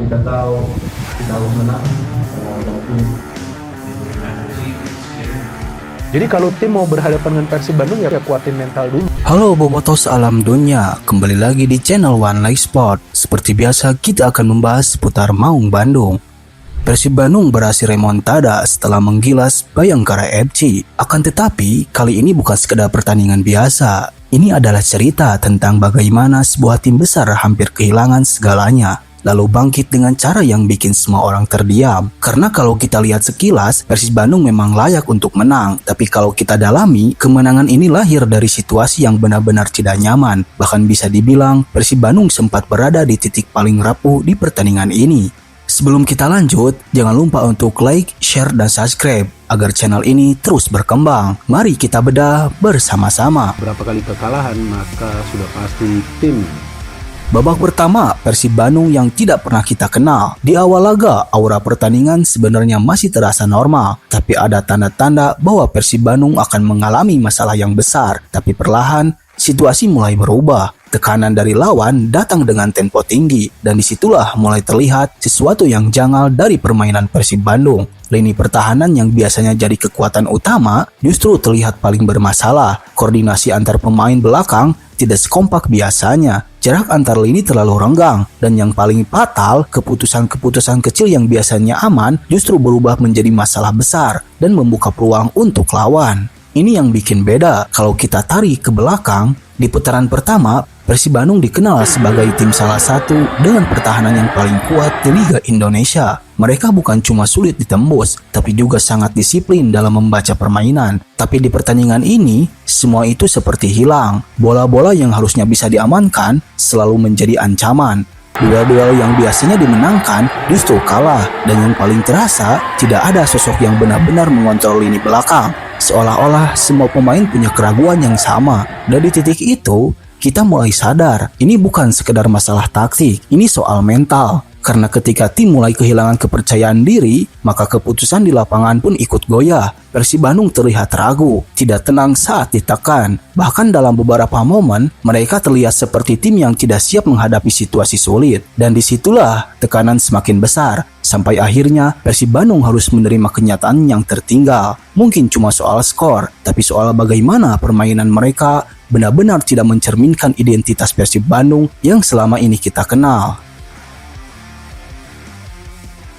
kita tahu kita harus menang. Jadi kalau tim mau berhadapan dengan Persib Bandung ya kuatin mental dulu. Halo Bobotos alam dunia, kembali lagi di channel One Life Sport. Seperti biasa kita akan membahas seputar Maung Bandung. Persib Bandung berhasil remontada setelah menggilas Bayangkara FC. Akan tetapi kali ini bukan sekedar pertandingan biasa. Ini adalah cerita tentang bagaimana sebuah tim besar hampir kehilangan segalanya, lalu bangkit dengan cara yang bikin semua orang terdiam. Karena kalau kita lihat sekilas, Persib Bandung memang layak untuk menang. Tapi kalau kita dalami, kemenangan ini lahir dari situasi yang benar-benar tidak nyaman. Bahkan bisa dibilang, Persib Bandung sempat berada di titik paling rapuh di pertandingan ini. Sebelum kita lanjut, jangan lupa untuk like, share, dan subscribe agar channel ini terus berkembang. Mari kita bedah bersama-sama. Berapa kali kekalahan, maka sudah pasti tim. Babak pertama, Persib Bandung yang tidak pernah kita kenal. Di awal laga, aura pertandingan sebenarnya masih terasa normal. Tapi ada tanda-tanda bahwa Persib Bandung akan mengalami masalah yang besar. Tapi perlahan, situasi mulai berubah. Tekanan dari lawan datang dengan tempo tinggi. Dan disitulah mulai terlihat sesuatu yang janggal dari permainan Persib Bandung. Lini pertahanan yang biasanya jadi kekuatan utama justru terlihat paling bermasalah. Koordinasi antar pemain belakang tidak sekompak biasanya. Jarak antar lini terlalu renggang. Dan yang paling fatal, keputusan-keputusan kecil yang biasanya aman justru berubah menjadi masalah besar dan membuka peluang untuk lawan. Ini yang bikin beda. Kalau kita tarik ke belakang, di putaran pertama, Persib Bandung dikenal sebagai tim salah satu dengan pertahanan yang paling kuat di Liga Indonesia. Mereka bukan cuma sulit ditembus, tapi juga sangat disiplin dalam membaca permainan. Tapi di pertandingan ini, semua itu seperti hilang. Bola-bola yang harusnya bisa diamankan selalu menjadi ancaman. Duel-duel yang biasanya dimenangkan justru kalah. Dan yang paling terasa, tidak ada sosok yang benar-benar mengontrol lini belakang. Seolah-olah semua pemain punya keraguan yang sama. Dan di titik itu, kita mulai sadar, ini bukan sekedar masalah taktik, ini soal mental. Karena ketika tim mulai kehilangan kepercayaan diri, maka keputusan di lapangan pun ikut goyah. Persib Bandung terlihat ragu, tidak tenang saat ditekan. Bahkan dalam beberapa momen, mereka terlihat seperti tim yang tidak siap menghadapi situasi sulit. Dan disitulah tekanan semakin besar. Sampai akhirnya Persib Bandung harus menerima kenyataan yang tertinggal. Mungkin cuma soal skor, tapi soal bagaimana permainan mereka benar-benar tidak mencerminkan identitas Persib Bandung yang selama ini kita kenal.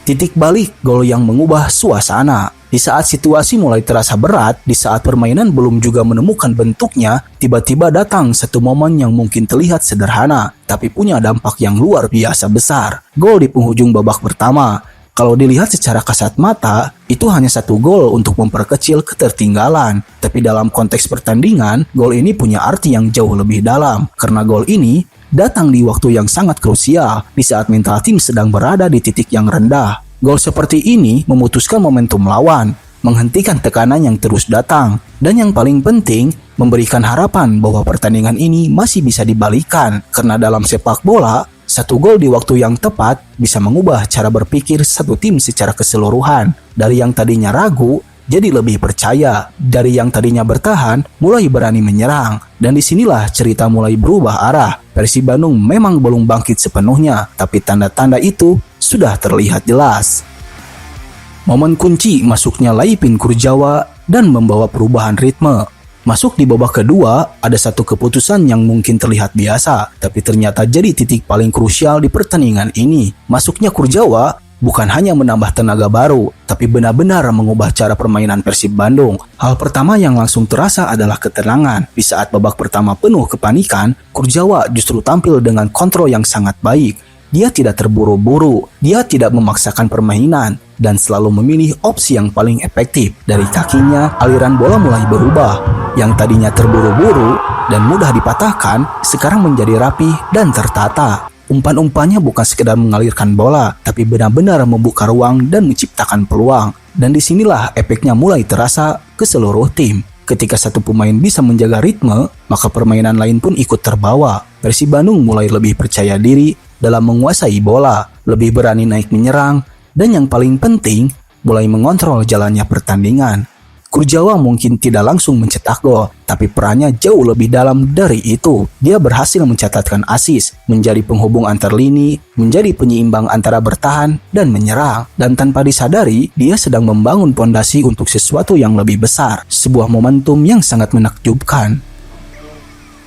Titik balik gol yang mengubah suasana. Di saat situasi mulai terasa berat, di saat permainan belum juga menemukan bentuknya, tiba-tiba datang satu momen yang mungkin terlihat sederhana, tapi punya dampak yang luar biasa besar. Gol di penghujung babak pertama. Kalau dilihat secara kasat mata, itu hanya satu gol untuk memperkecil ketertinggalan. Tapi dalam konteks pertandingan, gol ini punya arti yang jauh lebih dalam. Karena gol ini datang di waktu yang sangat krusial, di saat mental tim sedang berada di titik yang rendah. Gol seperti ini memutuskan momentum lawan, menghentikan tekanan yang terus datang, dan yang paling penting, memberikan harapan bahwa pertandingan ini masih bisa dibalikan. Karena dalam sepak bola, satu gol di waktu yang tepat bisa mengubah cara berpikir satu tim secara keseluruhan. Dari yang tadinya ragu, jadi lebih percaya. Dari yang tadinya bertahan, mulai berani menyerang. Dan disinilah cerita mulai berubah arah. Persib Bandung memang belum bangkit sepenuhnya, tapi tanda-tanda itu sudah terlihat jelas. Momen kunci masuknya Laipin Kurjawa dan membawa perubahan ritme. Masuk di babak kedua, ada satu keputusan yang mungkin terlihat biasa, tapi ternyata jadi titik paling krusial di pertandingan ini. Masuknya Kurjawa bukan hanya menambah tenaga baru, tapi benar-benar mengubah cara permainan Persib Bandung. Hal pertama yang langsung terasa adalah ketenangan. Di saat babak pertama penuh kepanikan, Kurjawa justru tampil dengan kontrol yang sangat baik. Dia tidak terburu-buru, dia tidak memaksakan permainan, dan selalu memilih opsi yang paling efektif. Dari kakinya, aliran bola mulai berubah. Yang tadinya terburu-buru dan mudah dipatahkan, sekarang menjadi rapi dan tertata. Umpan-umpannya bukan sekedar mengalirkan bola, tapi benar-benar membuka ruang dan menciptakan peluang. Dan disinilah efeknya mulai terasa ke seluruh tim. Ketika satu pemain bisa menjaga ritme, maka permainan lain pun ikut terbawa. Persib Bandung mulai lebih percaya diri dalam menguasai bola, lebih berani naik menyerang, dan yang paling penting, mulai mengontrol jalannya pertandingan. Kurzawa mungkin tidak langsung mencetak gol, tapi perannya jauh lebih dalam dari itu. Dia berhasil mencatatkan assist, menjadi penghubung antar lini, menjadi penyeimbang antara bertahan dan menyerang. Dan tanpa disadari, dia sedang membangun pondasi untuk sesuatu yang lebih besar, sebuah momentum yang sangat menakjubkan.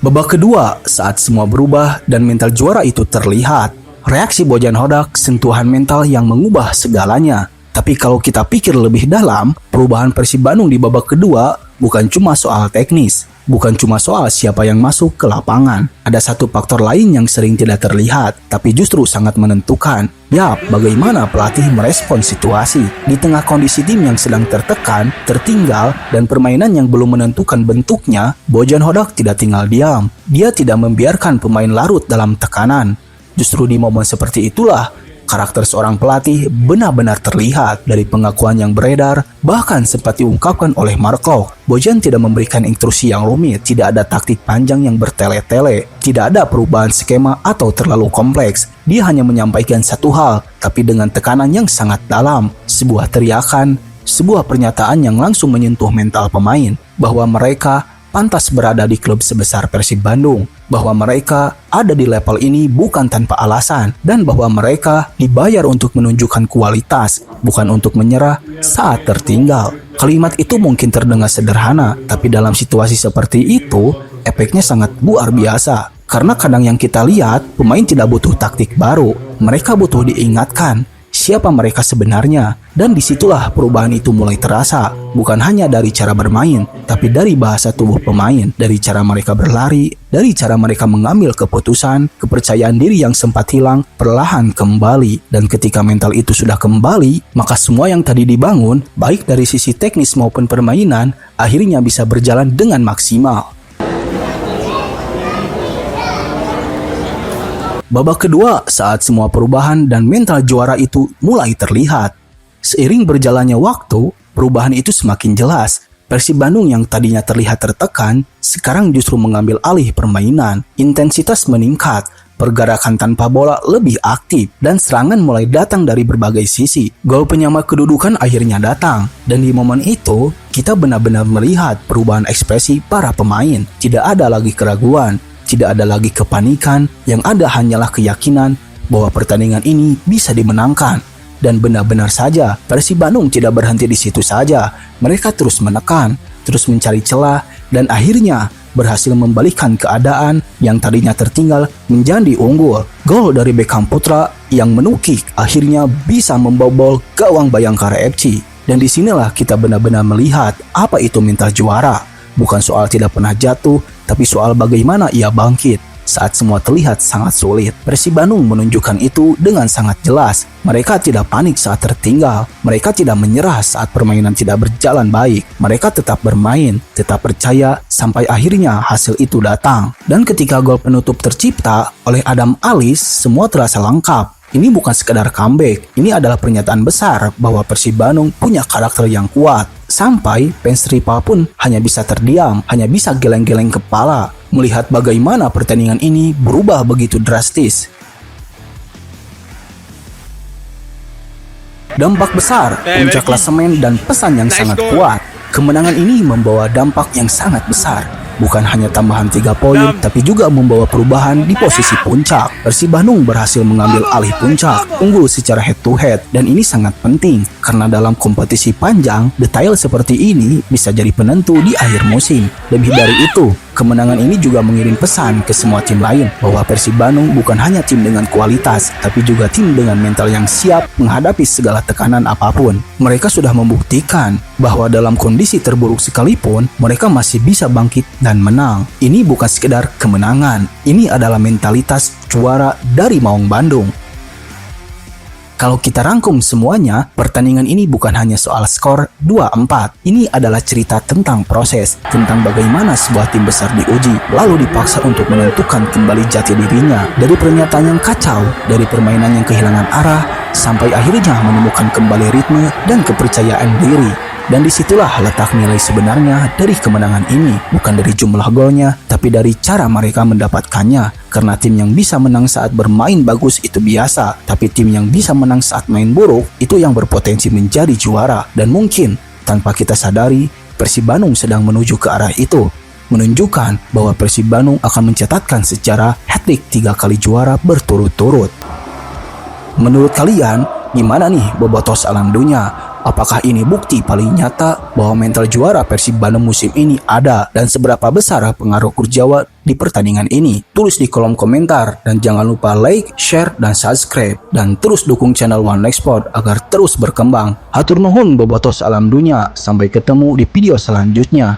Babak kedua, saat semua berubah dan mental juara itu terlihat. Reaksi Bojan Hodak, sentuhan mental yang mengubah segalanya. Tapi kalau kita pikir lebih dalam, perubahan Persib Bandung di babak kedua bukan cuma soal teknis, bukan cuma soal siapa yang masuk ke lapangan. Ada satu faktor lain yang sering tidak terlihat, tapi justru sangat menentukan. Yap, bagaimana pelatih merespon situasi. Di tengah kondisi tim yang sedang tertekan, tertinggal, dan permainan yang belum menentukan bentuknya, Bojan Hodak tidak tinggal diam. Dia tidak membiarkan pemain larut dalam tekanan. Justru di momen seperti itulah, karakter seorang pelatih benar-benar terlihat. Dari pengakuan yang beredar, bahkan sempat diungkapkan oleh Mark Klok. Bojan tidak memberikan instruksi yang rumit, tidak ada taktik panjang yang bertele-tele, tidak ada perubahan skema atau terlalu kompleks. Dia hanya menyampaikan satu hal, tapi dengan tekanan yang sangat dalam. Sebuah teriakan, sebuah pernyataan yang langsung menyentuh mental pemain, bahwa mereka pantas berada di klub sebesar Persib Bandung, bahwa mereka ada di level ini bukan tanpa alasan, dan bahwa mereka dibayar untuk menunjukkan kualitas, bukan untuk menyerah saat tertinggal. Kalimat itu mungkin terdengar sederhana, tapi dalam situasi seperti itu, efeknya sangat luar biasa. Karena kadang yang kita lihat, pemain tidak butuh taktik baru, mereka butuh diingatkan siapa mereka sebenarnya. Dan disitulah perubahan itu mulai terasa, bukan hanya dari cara bermain, tapi dari bahasa tubuh pemain, dari cara mereka berlari, dari cara mereka mengambil keputusan. Kepercayaan diri yang sempat hilang perlahan kembali, dan ketika mental itu sudah kembali, maka semua yang tadi dibangun, baik dari sisi teknis maupun permainan, akhirnya bisa berjalan dengan maksimal. Babak kedua, saat semua perubahan dan mental juara itu mulai terlihat. Seiring berjalannya waktu, perubahan itu semakin jelas. Persib Bandung yang tadinya terlihat tertekan, sekarang justru mengambil alih permainan. Intensitas meningkat, pergerakan tanpa bola lebih aktif, dan serangan mulai datang dari berbagai sisi. Gol penyama kedudukan akhirnya datang, dan di momen itu, kita benar-benar melihat perubahan ekspresi para pemain. Tidak ada lagi keraguan, tidak ada lagi kepanikan, yang ada hanyalah keyakinan bahwa pertandingan ini bisa dimenangkan. Dan benar-benar saja, Persib Bandung tidak berhenti di situ saja. Mereka terus menekan, terus mencari celah, dan akhirnya berhasil membalikkan keadaan yang tadinya tertinggal menjadi unggul. Gol dari Beckham Putra yang menukik akhirnya bisa membobol gawang Bayangkara FC. Dan disinilah kita benar-benar melihat apa itu mental juara. Bukan soal tidak pernah jatuh, tapi soal bagaimana ia bangkit saat semua terlihat sangat sulit. Persib Bandung menunjukkan itu dengan sangat jelas. Mereka tidak panik saat tertinggal. Mereka tidak menyerah saat permainan tidak berjalan baik. Mereka tetap bermain, tetap percaya sampai akhirnya hasil itu datang. Dan ketika gol penutup tercipta oleh Adam Alis, semua terasa lengkap. Ini bukan sekedar comeback, ini adalah pernyataan besar bahwa Persib Bandung punya karakter yang kuat. Sampai fans rival pun hanya bisa terdiam, hanya bisa geleng-geleng kepala melihat bagaimana pertandingan ini berubah begitu drastis. Dampak besar, puncak klasemen dan pesan yang sangat kuat. Kemenangan ini membawa dampak yang sangat besar. Bukan hanya tambahan 3 poin, tapi juga membawa perubahan di posisi puncak. Persib Bandung berhasil mengambil alih puncak, unggul secara head to head, dan ini sangat penting karena dalam kompetisi panjang, detail seperti ini bisa jadi penentu di akhir musim. Lebih dari itu, kemenangan ini juga mengirim pesan ke semua tim lain bahwa Persib Bandung bukan hanya tim dengan kualitas, tapi juga tim dengan mental yang siap menghadapi segala tekanan apapun. Mereka sudah membuktikan bahwa dalam kondisi terburuk sekalipun, mereka masih bisa bangkit dan menang. Ini bukan sekedar kemenangan, ini adalah mentalitas juara dari Maung Bandung. Kalau kita rangkum semuanya, pertandingan ini bukan hanya soal skor 2-4. Ini adalah cerita tentang proses, tentang bagaimana sebuah tim besar diuji, lalu dipaksa untuk menentukan kembali jati dirinya. Dari pernyataan yang kacau, dari permainan yang kehilangan arah, sampai akhirnya menemukan kembali ritme dan kepercayaan diri. Dan disitulah letak nilai sebenarnya dari kemenangan ini. Bukan dari jumlah golnya, tapi dari cara mereka mendapatkannya. Karena tim yang bisa menang saat bermain bagus itu biasa, tapi tim yang bisa menang saat main buruk itu yang berpotensi menjadi juara. Dan mungkin tanpa kita sadari, Persib Bandung sedang menuju ke arah itu, menunjukkan bahwa Persib Bandung akan mencatatkan secara hat-trick 3 kali juara berturut-turut. Menurut kalian, gimana nih Bobotos Alam Dunia? Apakah ini bukti paling nyata bahwa mental juara Persib Bandung musim ini ada, dan seberapa besar pengaruh Kurjawa di pertandingan ini? Tulis di kolom komentar, dan jangan lupa like, share, dan subscribe, dan terus dukung channel One Leg Sport agar terus berkembang. Hatur nuhun Bobotos Alam Dunia, sampai ketemu di video selanjutnya.